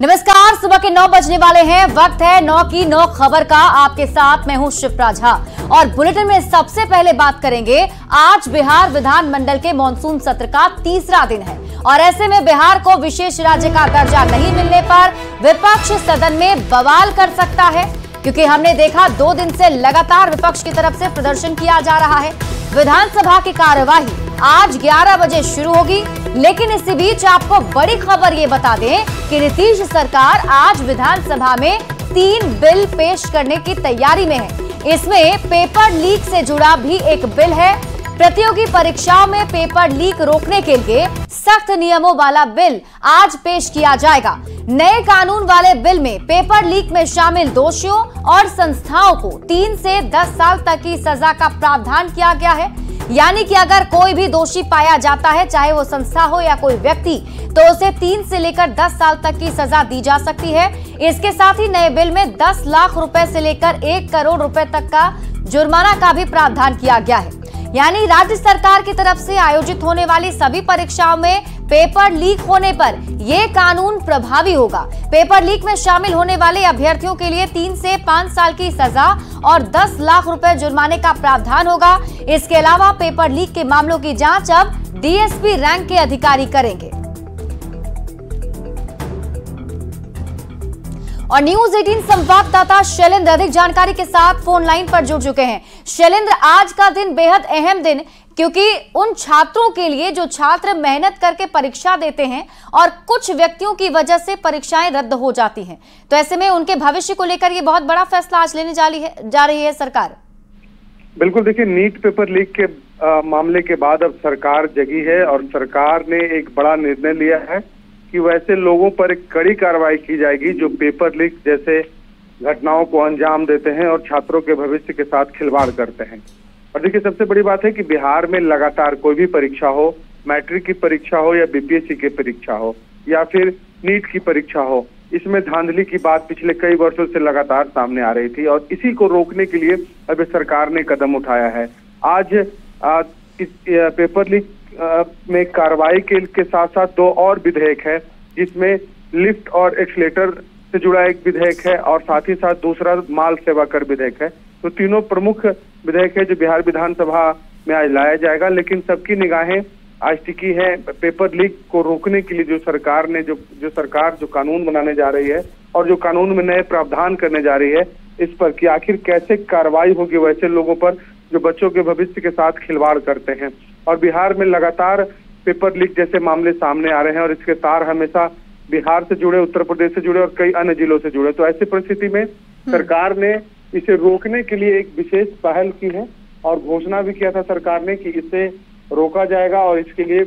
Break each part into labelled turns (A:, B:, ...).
A: नमस्कार, सुबह के 9 बजने वाले हैं। वक्त है 9 की 9 खबर का। आपके साथ मैं हूं शिप्रा झा और बुलेटिन में सबसे पहले बात करेंगे। आज बिहार विधानमंडल के मॉनसून सत्र का तीसरा दिन है और ऐसे में बिहार को विशेष राज्य का दर्जा नहीं मिलने पर विपक्ष सदन में बवाल कर सकता है, क्योंकि हमने देखा 2 दिन से लगातार विपक्ष की तरफ से प्रदर्शन किया जा रहा है। विधानसभा की कार्यवाही आज 11 बजे शुरू होगी, लेकिन इसी बीच आपको बड़ी खबर ये बता दें कि नीतीश सरकार आज विधानसभा में 3 बिल पेश करने की तैयारी में है। इसमें पेपर लीक से जुड़ा भी एक बिल है। प्रतियोगी परीक्षाओं में पेपर लीक रोकने के लिए सख्त नियमों वाला बिल आज पेश किया जाएगा। नए कानून वाले बिल में पेपर लीक में शामिल दोषियों और संस्थाओं को 3 से 10 साल तक की सजा का प्रावधान किया गया है। यानी कि अगर कोई भी दोषी पाया जाता है, चाहे वो संस्था हो या कोई व्यक्ति, तो उसे 3 से लेकर 10 साल तक की सजा दी जा सकती है। इसके साथ ही नए बिल में 10 लाख रुपए से लेकर 1 करोड़ रुपए तक का जुर्माना का भी प्रावधान किया गया है। यानी राज्य सरकार की तरफ से आयोजित होने वाली सभी परीक्षाओं में पेपर लीक होने पर यह कानून प्रभावी होगा। पेपर लीक में शामिल होने वाले अभ्यर्थियों के लिए 3 से 5 साल की सजा और 10 लाख रुपए जुर्माने का प्रावधान होगा। इसके अलावा पेपर लीक के मामलों की जांच अब डीएसपी रैंक के अधिकारी करेंगे। और न्यूज 18 संवाददाता शैलेंद्र अधिक जानकारी के साथ फोन लाइन पर जुड़ चुके हैं। शैलेंद्र, आज का दिन बेहद अहम दिन, क्योंकि उन छात्रों के लिए जो छात्र मेहनत करके परीक्षा देते हैं और कुछ व्यक्तियों की वजह से परीक्षाएं रद्द हो जाती हैं, तो ऐसे में उनके भविष्य को लेकर ये बहुत बड़ा फैसला आज लेने जा रही है सरकार।
B: बिल्कुल, देखिए, नीट पेपर लीक के मामले के बाद अब सरकार जगी है और सरकार ने एक बड़ा निर्णय लिया है कि वैसे लोगों पर एक कड़ी कार्रवाई की जाएगी जो पेपर लीक जैसे घटनाओं को अंजाम देते हैं और छात्रों के भविष्य के साथ खिलवाड़ करते हैं। और देखिए, सबसे बड़ी बात है कि बिहार में लगातार कोई भी परीक्षा हो, मैट्रिक की परीक्षा हो या बीपीएससी की परीक्षा हो या फिर नीट की परीक्षा हो, इसमें धांधली की बात पिछले कई वर्षों से लगातार सामने आ रही थी और इसी को रोकने के लिए अब सरकार ने कदम उठाया है। आज इस पेपर लीक में कार्रवाई के साथ साथ 2 और विधेयक है, जिसमें लिफ्ट और एक्सीलेटर से जुड़ा एक विधेयक है और साथ ही साथ दूसरा माल सेवा कर विधेयक है। तो तीनों प्रमुख विधेयक है जो बिहार विधानसभा में आज लाया जाएगा। लेकिन सबकी निगाहें आज टिकी है पेपर लीक को रोकने के लिए जो सरकार जो कानून बनाने जा रही है और जो कानून में नए प्रावधान करने जा रही है, इस पर कि आखिर कैसे कार्रवाई होगी वैसे लोगों पर जो बच्चों के भविष्य के साथ खिलवाड़ करते हैं। और बिहार में लगातार पेपर लीक जैसे मामले सामने आ रहे हैं और इसके तार हमेशा बिहार से जुड़े, उत्तर प्रदेश से जुड़े और कई अन्य जिलों से जुड़े। तो ऐसी परिस्थिति में सरकार ने इसे रोकने के लिए एक विशेष पहल की है और घोषणा भी किया था सरकार ने कि इसे रोका जाएगा और इसके लिए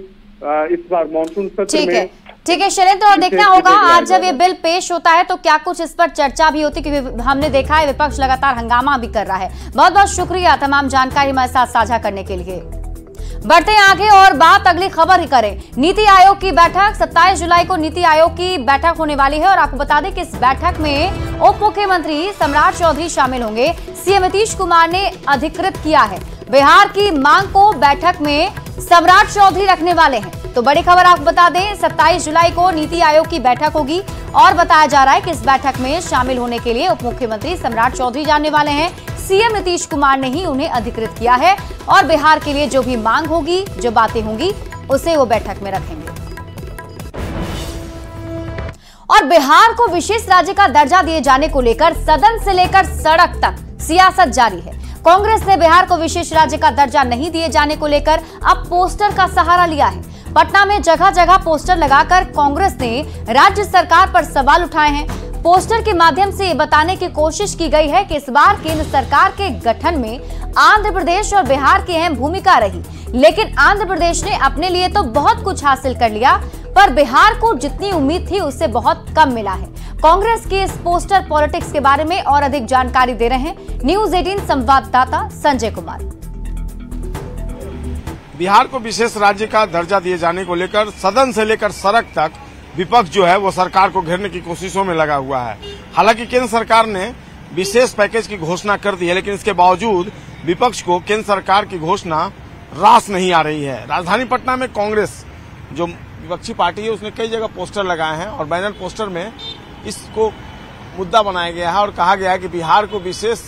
B: इस बार मॉनसून सत्र में
A: ठीक है शैलेंद्र, और देखना होगा आज जब ये बिल पेश होता है तो क्या कुछ इस पर चर्चा भी होती, क्योंकि हमने देखा है विपक्ष लगातार हंगामा भी कर रहा है। बहुत बहुत शुक्रिया तमाम जानकारी हमारे साथ साझा करने के लिए। बढ़ते हैं आगे और बात अगली खबर ही करें। नीति आयोग की बैठक 27 जुलाई को नीति आयोग की बैठक होने वाली है और आपको बता दें कि इस बैठक में उप मुख्यमंत्री सम्राट चौधरी शामिल होंगे। सीएम नीतीश कुमार ने अधिकृत किया है। बिहार की मांग को बैठक में सम्राट चौधरी रखने वाले हैं। तो बड़ी खबर आपको बता दें, 27 जुलाई को नीति आयोग की बैठक होगी और बताया जा रहा है कि इस बैठक में शामिल होने के लिए उप मुख्यमंत्री सम्राट चौधरी जाने वाले हैं। सीएम नीतीश कुमार ने ही उन्हें अधिकृत किया है और बिहार के लिए जो भी मांग होगी, जो बातें होंगी, उसे वो बैठक में रखेंगे। और बिहार को विशेष राज्य का दर्जा दिए जाने को लेकर सदन से लेकर सड़क तक सियासत जारी है। कांग्रेस ने बिहार को विशेष राज्य का दर्जा नहीं दिए जाने को लेकर अब पोस्टर का सहारा लिया है। पटना में जगह जगह पोस्टर लगाकर कांग्रेस ने राज्य सरकार पर सवाल उठाए हैं। पोस्टर के माध्यम से ये बताने की कोशिश की गई है कि इस बार केंद्र सरकार के गठन में आंध्र प्रदेश और बिहार की अहम भूमिका रही, लेकिन आंध्र प्रदेश ने अपने लिए तो बहुत कुछ हासिल कर लिया, पर बिहार को जितनी उम्मीद थी उससे बहुत कम मिला है। कांग्रेस के इस पोस्टर पॉलिटिक्स के बारे में और अधिक जानकारी दे रहे हैं न्यूज 18 संवाददाता संजय कुमार।
C: बिहार को विशेष राज्य का दर्जा दिए जाने को लेकर सदन से लेकर सड़क तक विपक्ष जो है वो सरकार को घेरने की कोशिशों में लगा हुआ है। हालांकि केंद्र सरकार ने विशेष पैकेज की घोषणा कर दी है, लेकिन इसके बावजूद विपक्ष को केंद्र सरकार की घोषणा रास नहीं आ रही है। राजधानी पटना में कांग्रेस जो विपक्षी पार्टी है उसने कई जगह पोस्टर लगाए हैं और बैनर पोस्टर में इसको मुद्दा बनाया गया है और कहा गया है कि बिहार को विशेष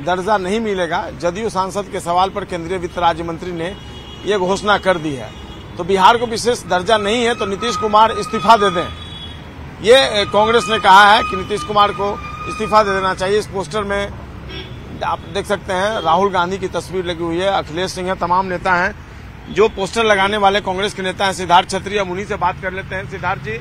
C: दर्जा नहीं मिलेगा। जदयू सांसद के सवाल पर केंद्रीय वित्त राज्य मंत्री ने ये घोषणा कर दी है। तो बिहार को विशेष दर्जा नहीं है तो नीतीश कुमार इस्तीफा दे दें, ये कांग्रेस ने कहा है कि नीतीश कुमार को इस्तीफा दे देना चाहिए। इस पोस्टर में आप देख सकते हैं राहुल गांधी की तस्वीर लगी हुई है, अखिलेश सिंह है, तमाम नेता हैं। जो पोस्टर लगाने वाले कांग्रेस के नेता हैं सिद्धार्थ छतरी, हम उन्हीं से बात कर लेते हैं। सिद्धार्थ जी,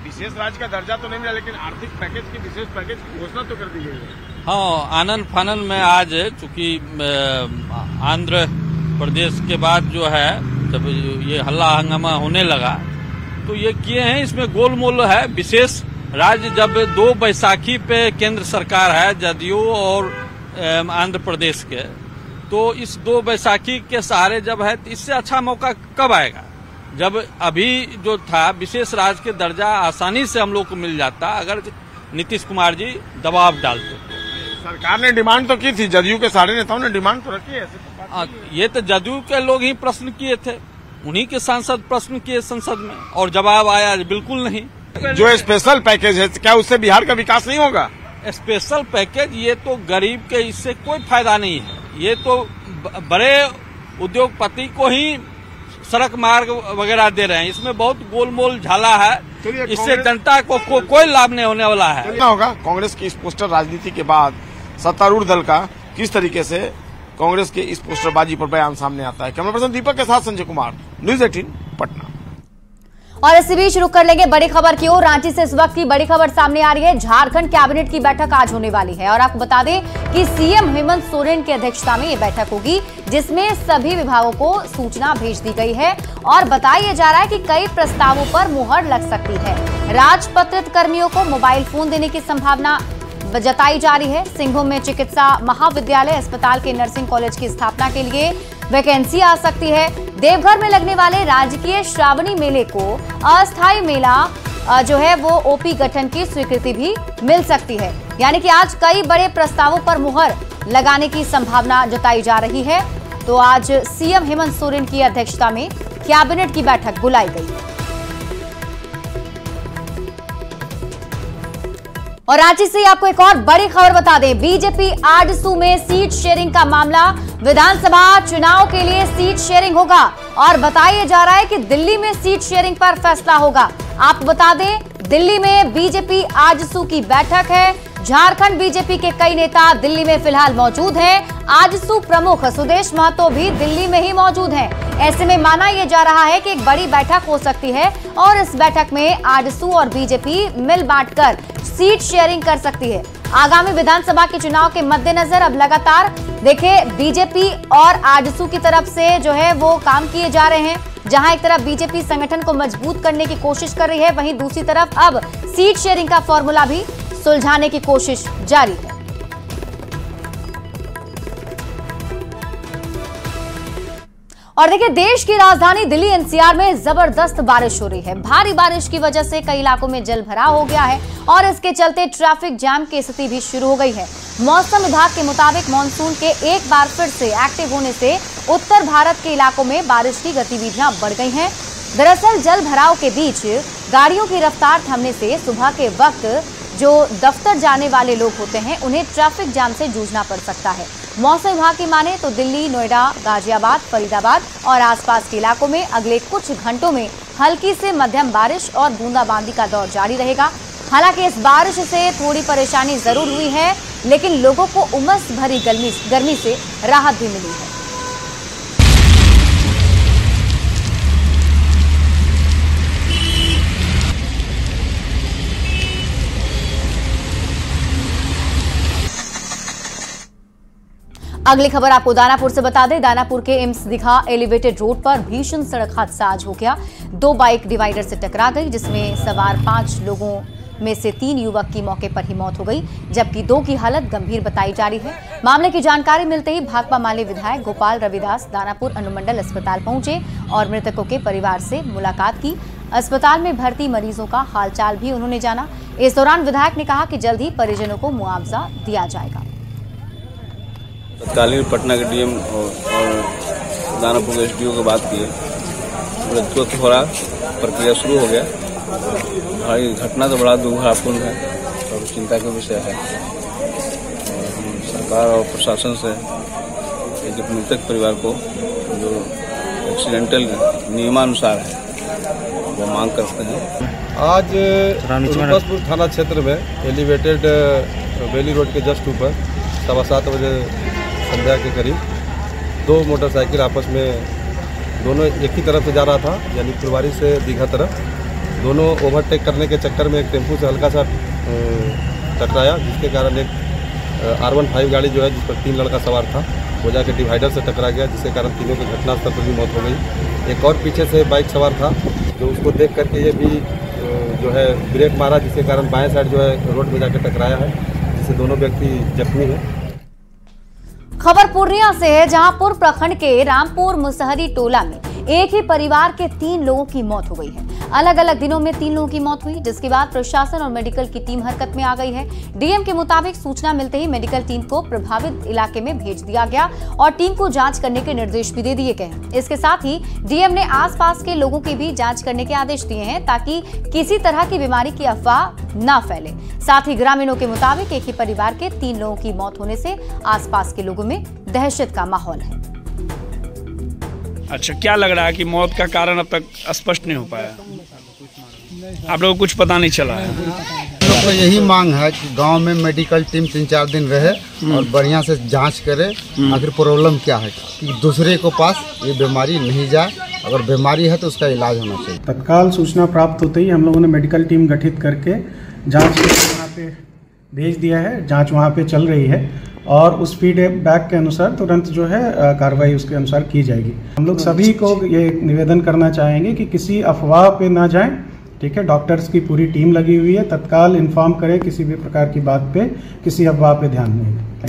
C: विशेष राज्य का दर्जा तो नहीं मिला लेकिन आर्थिक पैकेज की विशेष पैकेज की घोषणा तो कर दी गई है।
D: हाँ, आनंद फानन में आज चूंकि आंध्र प्रदेश के बाद जो है जब ये हल्ला हंगामा होने लगा तो ये किए हैं। इसमें गोलमोल है विशेष राज्य। जब 2 बैसाखी पे केंद्र सरकार है जदयू और आंध्र प्रदेश के, तो इस 2 बैसाखी के सहारे जब है इससे अच्छा मौका कब आएगा? जब अभी जो था विशेष राज्य के दर्जा आसानी से हम लोग को मिल जाता अगर नीतीश कुमार जी दबाव डालते।
C: सरकार ने डिमांड तो की थी, जदयू के सारे नेताओं ने डिमांड तो रखी है।
D: ये तो जदयू के लोग ही प्रश्न किए थे, उन्हीं के सांसद प्रश्न किए संसद में और जवाब आया बिल्कुल नहीं।
C: जो स्पेशल पैकेज है क्या उससे बिहार का विकास नहीं होगा?
D: स्पेशल पैकेज ये तो गरीब के इससे कोई फायदा नहीं है। ये तो बड़े उद्योगपति को ही सड़क मार्ग वगैरह दे रहे हैं। इसमें बहुत गोलमोल झाला है, इससे जनता को कोई लाभ नहीं होने वाला है।
C: क्या होगा कांग्रेस की इस पोस्टर राजनीति के बाद सत्तारूढ़ दल का किस तरीके से कांग्रेस के इस पोस्टरबाजी पर बयान सामने आता है? कैमरा पर्सन दीपक के साथ संजय कुमार, न्यूज 18 पटना।
A: और इसी बीच रुक कर लेंगे बड़ी खबर की ओर। रांची से इस वक्त की बड़ी खबर सामने आ रही है। झारखंड कैबिनेट की बैठक आज होने वाली है और आपको बता दें कि सीएम हेमंत सोरेन की अध्यक्षता में ये बैठक होगी जिसमें सभी विभागों को सूचना भेज दी गई है और बताया जा रहा है कि कई प्रस्तावों पर मुहर लग सकती है। राजपत्रित कर्मियों को मोबाइल फोन देने की संभावना जताई जा रही है। सिंहभूम में चिकित्सा महाविद्यालय अस्पताल के नर्सिंग कॉलेज की स्थापना के लिए वैकेंसी आ सकती है। देवघर में लगने वाले राजकीय श्रावणी मेले को अस्थायी मेला जो है वो ओपी गठन की स्वीकृति भी मिल सकती है। यानी कि आज कई बड़े प्रस्तावों पर मुहर लगाने की संभावना जताई जा रही है। तो आज सीएम हेमंत सोरेन की अध्यक्षता में कैबिनेट की बैठक बुलाई गई है। और रांची से आपको एक और बड़ी खबर बता दें, बीजेपी आजसू में सीट शेयरिंग का मामला। विधानसभा चुनाव के लिए सीट शेयरिंग होगा और बताया जा रहा है कि दिल्ली में सीट शेयरिंग पर फैसला होगा। आपको बता दें दिल्ली में बीजेपी आजसू की बैठक है। झारखंड बीजेपी के कई नेता दिल्ली में फिलहाल मौजूद हैं। आजसू प्रमुख सुदेश महतो भी दिल्ली में ही मौजूद हैं। ऐसे में माना यह जा रहा है कि एक बड़ी बैठक हो सकती है और इस बैठक में आजसू और बीजेपी मिल बांटकर सीट शेयरिंग कर सकती है। आगामी विधानसभा के चुनाव के मद्देनजर अब लगातार देखिए बीजेपी और आजसू की तरफ से जो है वो काम किए जा रहे हैं। जहां एक तरफ बीजेपी संगठन को मजबूत करने की कोशिश कर रही है, वहीं दूसरी तरफ अब सीट शेयरिंग का फॉर्मूला भी सुलझाने की कोशिश जारी है। और देखिए देश की राजधानी दिल्ली एनसीआर में जबरदस्त बारिश हो रही है। भारी बारिश की वजह से कई इलाकों में जल भराव हो गया है और इसके चलते ट्रैफिक जाम की स्थिति भी शुरू हो गई है। मौसम विभाग के मुताबिक मानसून के एक बार फिर से एक्टिव होने से उत्तर भारत के इलाकों में बारिश की गतिविधियां बढ़ गई हैं। दरअसल जल भराव के बीच गाड़ियों की रफ्तार थमने से सुबह के वक्त जो दफ्तर जाने वाले लोग होते हैं उन्हें ट्रैफिक जाम से जूझना पड़ सकता है। मौसम विभाग की माने तो दिल्ली, नोएडा, गाजियाबाद, फरीदाबाद और आसपास के इलाकों में अगले कुछ घंटों में हल्की से मध्यम बारिश और बूंदाबांदी का दौर जारी रहेगा। हालांकि इस बारिश से थोड़ी परेशानी जरूर हुई है, लेकिन लोगों को उमस भरी गर्मी से राहत भी मिली है। अगली खबर आपको दानापुर से बता दें। दानापुर के एम्स दीघा एलिवेटेड रोड पर भीषण सड़क हादसा आज हो गया। 2 बाइक डिवाइडर से टकरा गई जिसमें सवार 5 लोगों में से 3 युवक की मौके पर ही मौत हो गई, जबकि 2 की हालत गंभीर बताई जा रही है। मामले की जानकारी मिलते ही भाकपा माले विधायक गोपाल रविदास दानापुर अनुमंडल अस्पताल पहुंचे और मृतकों के परिवार से मुलाकात की। अस्पताल में भर्ती मरीजों का हालचाल भी उन्होंने जाना। इस दौरान विधायक ने कहा कि जल्द ही परिजनों को मुआवजा दिया जाएगा।
E: तत्कालीन पटना के डीएम और दानापुर के एसडीओ को बात की है, तुरंत थोड़ा प्रक्रिया शुरू हो गया। भाई घटना तो बड़ा दुर्भाग्यपूर्ण है और चिंता का विषय है। सरकार और प्रशासन से एक मृतक परिवार को जो एक्सीडेंटल नियमानुसार है वो मांग करते हैं।
F: आज रूपसपुर थाना क्षेत्र में एलिवेटेड बेली रोड के जस्ट ऊपर 7:15 बजे संध्या के करीब दो मोटरसाइकिल आपस में दोनों एक ही तरफ से जा रहा था, यानी फुलवारी से दीघा तरफ। दोनों ओवरटेक करने के चक्कर में एक टेम्पू से हल्का सा टकराया, जिसके कारण एक R15 गाड़ी जो है जिस पर 3 लड़का सवार था वो जाके डिवाइडर से टकरा गया, जिसके कारण तीनों की घटनास्थल पर भी मौत हो गई। एक और पीछे से बाइक सवार था जो उसको देख करके ये भी जो है ब्रेक मारा, जिसके कारण बाएं साइड जो है रोड में जाके टकराया है, जिससे दोनों व्यक्ति जख्मी हैं।
A: खबर पूर्णिया से है, जहां पूर्व प्रखंड के रामपुर मुसहरी टोला में एक ही परिवार के 3 लोगों की मौत हो गई है। अलग अलग दिनों में 3 लोगों की मौत हुई, जिसके बाद प्रशासन और मेडिकल की टीम हरकत में आ गई है। डीएम के मुताबिक सूचना मिलते ही मेडिकल टीम को प्रभावित इलाके में भेज दिया गया और टीम को जांच करने के निर्देश भी दे दिए गए हैं। इसके साथ ही डीएम ने आसपास के लोगों की भी जांच करने के आदेश दिए हैं, ताकि किसी तरह की बीमारी की अफवाह न फैले। साथ ही ग्रामीणों के मुताबिक एक ही परिवार के 3 लोगों की मौत होने से आसपास के लोगों में दहशत का माहौल है।
G: अच्छा, क्या लग रहा है कि मौत का कारण अब तक स्पष्ट नहीं हो पाया? आप लोगों को कुछ पता नहीं चला है?
H: लोग को यही मांग है कि गांव में मेडिकल टीम 3-4 दिन रहे और बढ़िया से जांच करे, आखिर प्रॉब्लम क्या है, कि दूसरे को पास ये बीमारी नहीं जाए। अगर बीमारी है तो उसका इलाज होना चाहिए।
I: तत्काल सूचना प्राप्त होते ही हम लोगों ने मेडिकल टीम गठित करके जांच के वहाँ पे भेज दिया है। जांच वहाँ पे चल रही है और उस फीडबैक के अनुसार तुरंत जो है कार्रवाई उसके अनुसार की जाएगी। हम लोग सभी को ये निवेदन करना चाहेंगे कि किसी अफवाह पे ना जाएं, ठीक है। डॉक्टर्स की पूरी टीम लगी हुई है, तत्काल इन्फॉर्म करें किसी भी प्रकार की बात पे, किसी अफवाह पे ध्यान नहीं दें।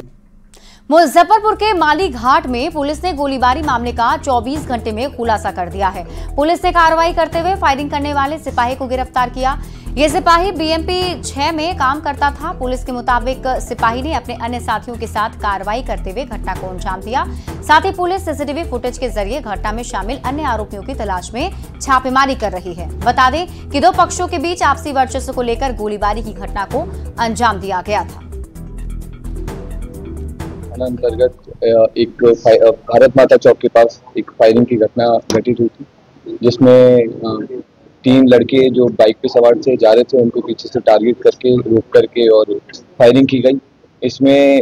A: मुजफ्फरपुर के माली घाट में पुलिस ने गोलीबारी मामले का 24 घंटे में खुलासा कर दिया है। पुलिस ने कार्रवाई करते हुए फायरिंग करने वाले सिपाही को गिरफ्तार किया। ये सिपाही BMP 6 में काम करता था। पुलिस के मुताबिक सिपाही ने अपने अन्य साथियों के साथ कार्रवाई करते हुए घटना को अंजाम दिया। साथ ही पुलिस CCTV फुटेज के जरिए घटना में शामिल अन्य आरोपियों की तलाश में छापेमारी कर रही है। बता दें कि 2 पक्षों के बीच आपसी वर्चस्व को लेकर गोलीबारी की घटना को अंजाम दिया गया था।
J: अंतर्गत एक भारत माता चौक के पास एक फायरिंग की घटना घटित हुई थी, जिसमें 3 लड़के जो बाइक पे सवार थे जा रहे थे, उनको पीछे से टारगेट करके रोक करके और फायरिंग की गई। इसमें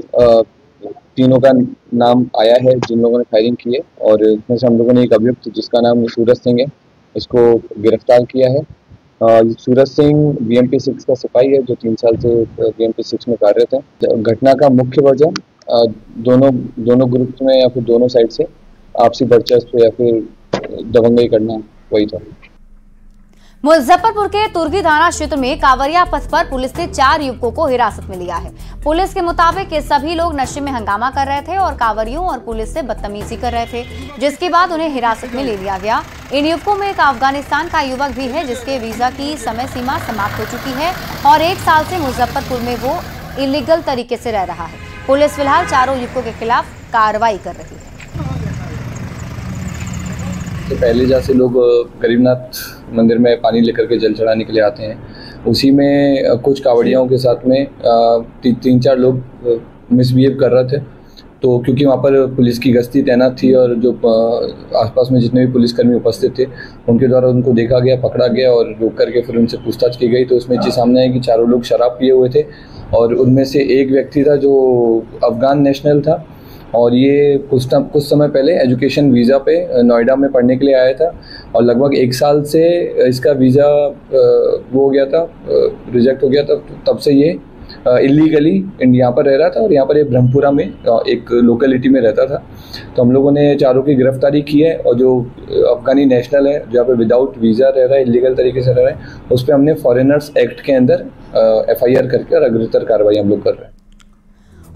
J: तीनों का नाम आया है जिन लोगों ने फायरिंग की है, और इसमें से हम लोगों ने एक अभियुक्त जिसका नाम सूरज सिंह है, इसको गिरफ्तार किया है। सूरज सिंह BMP 6 का सिपाही है जो 3 साल से BMP 6 में कार्यरत है। घटना का मुख्य वजह दोनों ग्रुप में या फिर दोनों साइड से आपसी वर्चस्व या फिर दबंगई करना, वही था।
A: मुजफ्फरपुर के तुर्गी थाना क्षेत्र में कांवरिया पथ पर पुलिस ने 4 युवकों को हिरासत में लिया है। पुलिस के मुताबिक ये सभी लोग नशे में हंगामा कर रहे थे और कांवरियों और पुलिस से बदतमीजी कर रहे थे, जिसके बाद उन्हें हिरासत में ले लिया गया। इन युवकों में एक अफगानिस्तान का युवक भी है, जिसके वीजा की समय सीमा समाप्त हो चुकी है और 1 साल से मुजफ्फरपुर में वो इलीगल तरीके से रह रहा है। पुलिस फिलहाल 4 युवकों के खिलाफ कार्रवाई कर रही है।
J: तो पहले जैसे लोग गरीबनाथ मंदिर में पानी लेकर के जल चढ़ाने के लिए आते हैं, उसी में कुछ कावड़ियों के साथ में 3-4 लोग मिसबिहेव कर रहे थे। तो क्योंकि वहाँ पर पुलिस की गश्ती तैनात थी और जो आसपास में जितने भी पुलिसकर्मी उपस्थित थे उनके द्वारा उनको देखा गया, पकड़ा गया और रोक करके फिर उनसे पूछताछ की गई। तो उसमें चीज़ सामने आई कि 4 लोग शराब पिए हुए थे और उनमें से एक व्यक्ति था जो अफगान नेशनल था और ये कुछ समय पहले एजुकेशन वीज़ा पे नोएडा में पढ़ने के लिए आया था और लगभग 1 साल से इसका वीज़ा वो हो गया था, रिजेक्ट हो गया था। तब से ये इलीगली यहाँ पर रह रहा था और यहाँ पर ये ब्रह्मपुरा में एक लोकेलिटी में रहता था। तो हम लोगों ने 4 की गिरफ्तारी की है और जो अफगानी नेशनल है जो यहाँ पे विदाउट वीज़ा रह रहा है, इलीगल तरीके से रह रहा है, उस पर हमने फॉरेनर्स एक्ट के अंदर FIR करके और अग्रतर कार्रवाई हम लोग कर रहे हैं।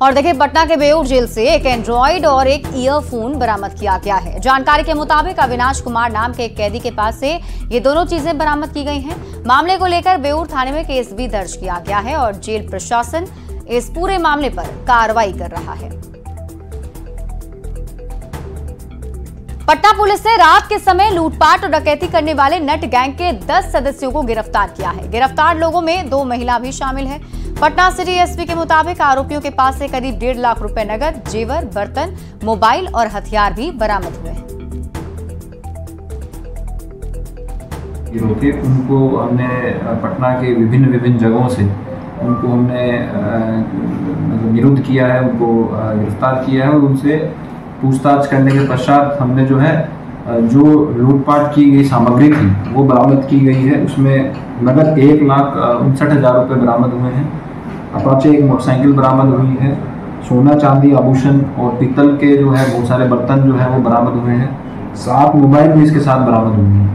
A: और देखिए, पटना के बेऊर जेल से एक एंड्रॉइड और एक ईयरफोन बरामद किया गया है। जानकारी के मुताबिक अविनाश कुमार नाम के एक कैदी के पास से ये दोनों चीजें बरामद की गई हैं। मामले को लेकर बेऊर थाने में केस भी दर्ज किया गया है और जेल प्रशासन इस पूरे मामले पर कार्रवाई कर रहा है। पटना पुलिस ने रात के समय लूटपाट और डकैती करने वाले नट गैंग के 10 सदस्यों को गिरफ्तार किया है। गिरफ्तार लोगों में 2 महिला भी शामिल है। पटना सिटी एसपी के मुताबिक आरोपियों के पास से करीब 1.5 लाख रुपए नगद, जेवर, बर्तन, मोबाइल और हथियार भी बरामद हुए हैं।
K: रोके उनको हमने पटना के विभिन्न जगहों से उनको हमने विरोध किया है, उनको गिरफ्तार किया है और उनसे पूछताछ करने के पश्चात हमने जो है जो लूटपाट की गई सामग्री थी वो बरामद की गई है। उसमें नगद 1,59,000 रुपये बरामद हुए हैं। अपाचे एक मोटरसाइकिल बरामद हुई है। सोना, चांदी, आभूषण और पीतल के जो है बहुत सारे बर्तन जो है वो बरामद हुए हैं। 7 मोबाइल भी इसके साथ बरामद हुए हैं।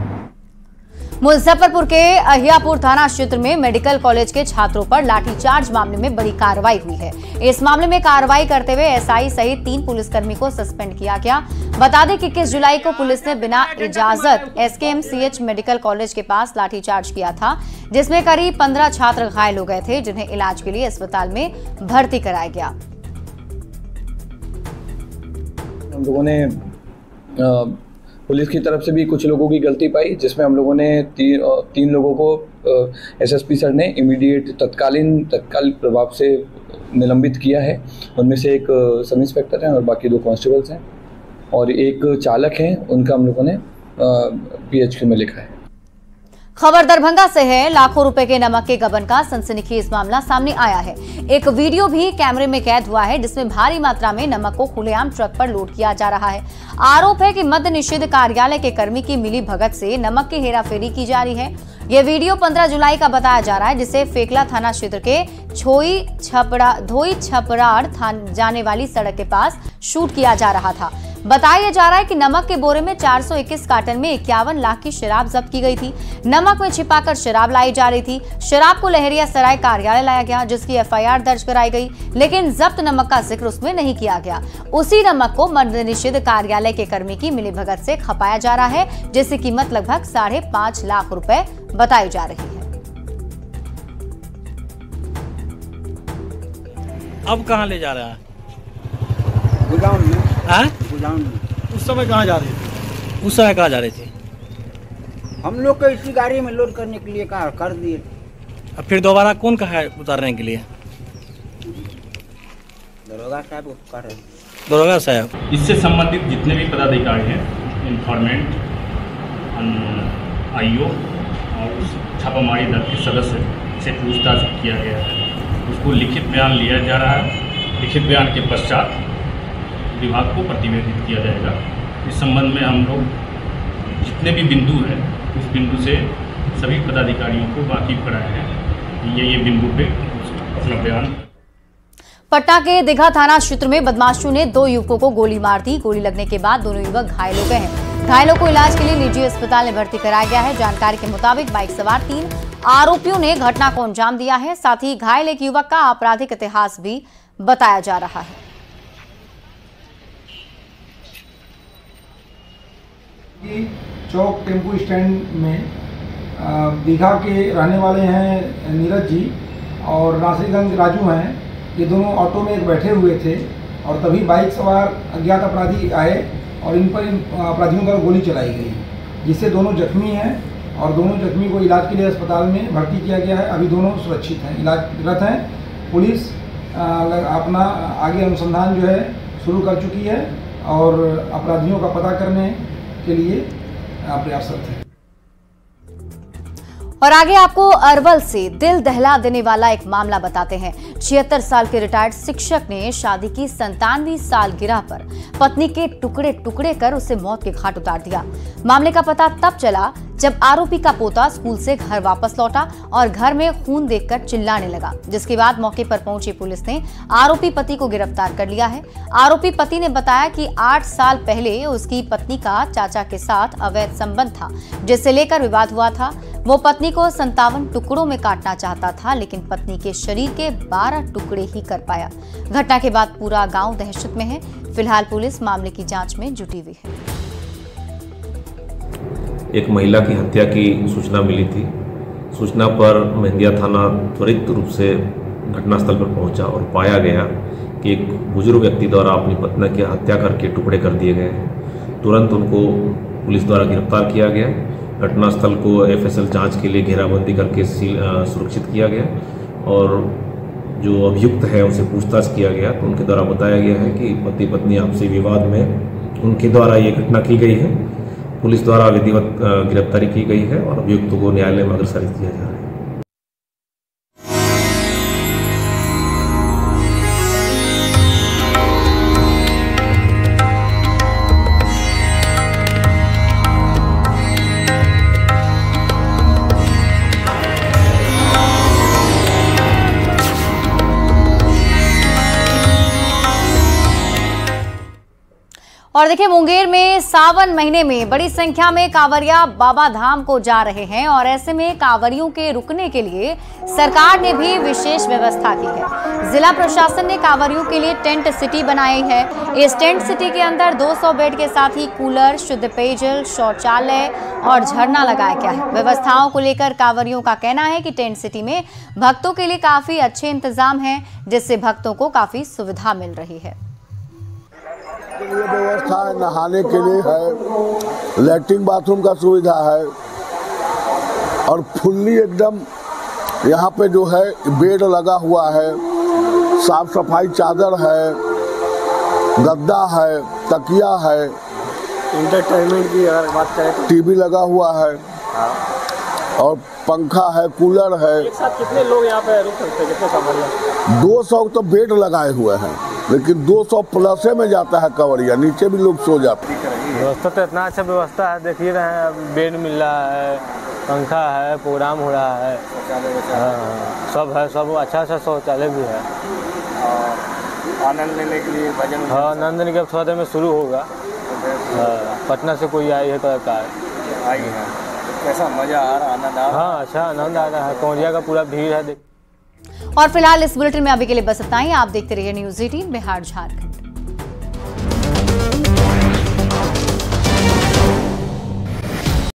A: मुजफ्फरपुर के अहियापुर थाना क्षेत्र में मेडिकल कॉलेज के छात्रों पर लाठीचार्ज मामले में बड़ी कार्रवाई हुई है। इस मामले में कार्रवाई करते हुए एसआई सहित 3 पुलिसकर्मी को सस्पेंड किया गया। बता दें कि 21 जुलाई को पुलिस ने बिना इजाजत एसकेएमसीएच मेडिकल कॉलेज के पास लाठीचार्ज किया था, जिसमें करीब 15 छात्र घायल हो गए थे, जिन्हें इलाज के लिए अस्पताल में भर्ती कराया गया।
J: हम लोगों ने पुलिस की तरफ से भी कुछ लोगों की गलती पाई, जिसमें हम लोगों ने 3 लोगों को एसएसपी सर ने इमीडिएट तत्काल प्रभाव से निलंबित किया है। उनमें से एक सब इंस्पेक्टर हैं और बाकी 2 कांस्टेबल्स हैं और एक चालक हैं, उनका हम लोगों ने पीएचक्यू में लिखा है।
A: खबर दरभंगा से है। लाखों रुपए के नमक के गबन का सनसनीखेज मामला सामने आया है। एक वीडियो भी कैमरे में कैद हुआ है, जिसमें भारी मात्रा में नमक को खुलेआम ट्रक पर लोड किया जा रहा है। आरोप है कि मद्य निषेध कार्यालय के कर्मी की मिली भगत से नमक की हेराफेरी की जा रही है। यह वीडियो 15 जुलाई का बताया जा रहा है, जिसे फेकला थाना क्षेत्र के धोई छपराड़ जाने वाली सड़क के पास शूट किया जा रहा था। बताया जा रहा है कि नमक के बोरे में 421 कार्टन में 51 लाख की शराब जब्त की गई थी। नमक में छिपाकर शराब लाई जा रही थी। शराब को लहरियासराय कार्यालय लाया गया, जिसकी एफआईआर दर्ज कराई गई, लेकिन जब्त नमक का जिक्र उसमें नहीं किया गया। उसी नमक को मद्य निषेध कार्यालय के कर्मी की मिलीभगत से खपाया जा रहा है, जिसकी कीमत लगभग 5.5 लाख रुपए बताई जा रही है।
L: अब कहाँ ले जा रहा है?
M: गोदाम में।
L: गोदाम में। उस समय कहाँ जा रहे थे? उस समय कहाँ जा रहे थे?
M: हम लोग को इसी गाड़ी में लोड करने के लिए कहा कर दिए।
L: अब फिर दोबारा कौन कहा है उतारने के लिए?
M: दरोगा साहब कर रहे हैं।
L: दरोगा साहब।
N: इससे संबंधित जितने भी पदाधिकारी हैं, इन्फॉर्मेंट, आईओ और उस छापामारी दल के सदस्य से पूछताछ किया गया है। उसको लिखित बयान लिया जा रहा है। लिखित बयान के पश्चात विभाग को प्रतिवेदित किया जाएगा। इस संबंध में हम लोग जितने भी बिंदु हैं उस बिंदु से सभी पदाधिकारियों को वाकिफ कराए हैं। ये बिंदु पे अपना बयान।
A: पटना के दीघा थाना क्षेत्र में बदमाशों ने 2 युवकों को गोली मार दी। गोली लगने के बाद दोनों युवक घायल हो गए हैं। घायलों को इलाज के लिए निजी अस्पताल में भर्ती कराया गया है। जानकारी के मुताबिक बाइक सवार 3 आरोपियों ने घटना को अंजाम दिया है। साथ ही घायल एक युवक का आपराधिक इतिहास भी बताया जा रहा है।
O: चौक टेम्पो स्टैंड में दीघा के रहने वाले हैं नीरज जी और नासिरगंज राजू हैं। ये दोनों ऑटो में बैठे हुए थे और तभी बाइक सवार अज्ञात अपराधी आए और इन पर अपराधियों द्वारा गोली चलाई गई, जिससे दोनों जख्मी हैं और दोनों जख्मी को इलाज के लिए अस्पताल में भर्ती किया गया है। अभी दोनों सुरक्षित हैं, इलाजरत हैं। पुलिस अपना आगे अनुसंधान जो है शुरू कर चुकी है और अपराधियों का पता करने के लिए प्रयासरत है।
A: और आगे आपको अरवल से दिल दहला देने वाला एक मामला बताते हैं। 76 साल के रिटायर्ड शिक्षक ने शादी की 97वीं सालगिरह पर पत्नी के टुकड़े टुकड़े कर उसे मौत के घाट उतार दिया। मामले का पता तब चला जब आरोपी का पोता स्कूल से घर वापस लौटा और घर में खून देखकर चिल्लाने लगा, जिसके बाद मौके पर पहुंची पुलिस ने आरोपी पति को गिरफ्तार कर लिया है। आरोपी पति ने बताया कि 8 साल पहले उसकी पत्नी का चाचा के साथ अवैध संबंध था, जिससे लेकर विवाद हुआ था। वो पत्नी को 57 टुकड़ों में काटना चाहता था, लेकिन पत्नी के शरीर के 12 टुकड़े ही कर पाया। घटना के बाद पूरा गांव दहशत में है। फिलहाल पुलिस मामले की जांच में जुटी हुई है।
P: एक महिला की हत्या की सूचना मिली थी। सूचना पर मेहंदिया थाना त्वरित रूप से घटनास्थल पर पहुंचा और पाया गया कि एक बुजुर्ग व्यक्ति द्वारा अपनी पत्नी की हत्या करके टुकड़े कर दिए गए हैं। तुरंत उनको पुलिस द्वारा गिरफ्तार किया गया। घटनास्थल को FSL जांच के लिए घेराबंदी करके सुरक्षित किया गया और जो अभियुक्त है उनसे पूछताछ किया गया तो उनके द्वारा बताया गया है कि पति पत्नी आपसी विवाद में उनके द्वारा ये घटना की गई है। पुलिस द्वारा विधिवत गिरफ्तारी की गई है और अभियुक्त को न्यायालय में अग्रसर किया जा रहा है।
A: और देखिए, मुंगेर में सावन महीने में बड़ी संख्या में कांवरिया बाबा धाम को जा रहे हैं और ऐसे में कांवरियों के रुकने के लिए सरकार ने भी विशेष व्यवस्था की है। जिला प्रशासन ने कांवरियों के लिए टेंट सिटी बनाई है। इस टेंट सिटी के अंदर 200 बेड के साथ ही कूलर, शुद्ध पेयजल, शौचालय और झरना लगाया गया है। व्यवस्थाओं को लेकर कांवरियों का कहना है कि टेंट सिटी में भक्तों के लिए काफी अच्छे इंतजाम हैं, जिससे भक्तों को काफी सुविधा मिल रही है।
Q: के लिए व्यवस्था है, नहाने के लिए है, लैट्रिन बाथरूम का सुविधा है और फुल्ली एकदम यहाँ पे जो है बेड लगा हुआ है, साफ सफाई चादर है, गद्दा है, तकिया है,
L: इंटरटेनमेंट की अगर बात करें तो
Q: टीवी लगा हुआ है और पंखा है, कूलर है।
L: एक साथ कितने लोग यहाँ पे रुक सकते हैं, कितने कांवरिया?
Q: 200 तो बेड लगाए हुए हैं, लेकिन 200 प्लस में जाता है कांवरिया, नीचे भी लोग सो जाते हैं।
R: व्यवस्था तो इतना अच्छा व्यवस्था है, देख ही रहे हैं, बेड मिल रहा है, पंखा है, प्रोग्राम हो रहा है, सब है, सब अच्छा शौचालय भी है।
L: आनंद लेने के लिए भजन,
R: हाँ, आनंद लेने के थोड़ा देर में शुरू होगा। पटना से कोई आई है कलाकार
L: आई है, कैसा मजा आ रहा, आनंद आ रहा?
R: हाँ, अच्छा आनंद आ रहा है, कांवरिया का पूरा भीड़ है।
A: और फिलहाल इस बुलेटिन में अभी के लिए बस इतना ही। आप देखते रहिए न्यूज़ 18 बिहार झारखंड।